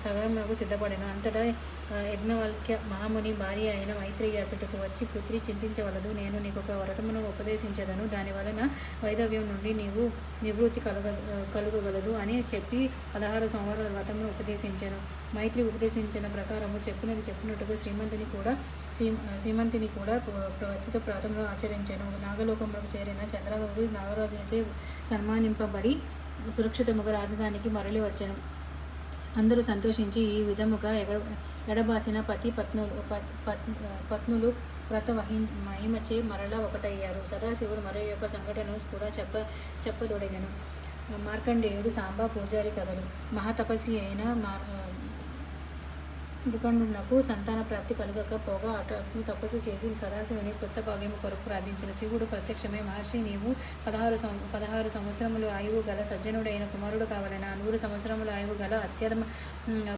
సగరమునకు సిద్ధపడెను. అంతటా యజ్ఞవల్క్య మహాముని భార్య అయిన మైత్రేయి అతడుకు వచ్చి, పుత్రి చింతించవలదు, నేను నీకు ఒక వ్రతమును ఉపదేశించదను, దాని వలన వైధవ్యం నుండి నీవు నివృత్తి కలుగగలదు అని చెప్పి 16 సంవత్సరాల వ్రతమును ఉపదేశించాను. మైత్రి ఉపదేశించిన ప్రకారము చెప్పినట్టుగా శ్రీమంతిని కూడా ప్రవర్తిత వ్రతంలో ఆచరించాను. నాగలోకములకు చేరిన చంద్రబాబు నాగరాజునిచే సన్మానింపబడి సురక్షితముగా రాజధానికి మరలి వచ్చాను. అందరూ సంతోషించి ఈ విధముగా ఎడబాసిన పత్నులు వ్రత మహిమచే మరలా ఒకటయ్యారు. సదాశివుడు మరో యొక్క సంఘటనను కూడా చెప్పదొడిగాను. మార్కండేయుడు సాంబ పూజారి కథలు. మహాతపస్వి అయిన మృకండునకు సంతాన ప్రాప్తి కలుగకపోగా అటు తపస్సు చేసి సదాశివుని కొత్త భాగ్యము కొరకు ప్రార్థించిన శివుడు ప్రత్యక్షమై, మహర్షి, నీవు 16 సంవత్సరములు ఆయువు గల సజ్జనుడైన కుమారుడు కావాలన్నా 100 సంవత్సరముల ఆయువు గల అత్యధమ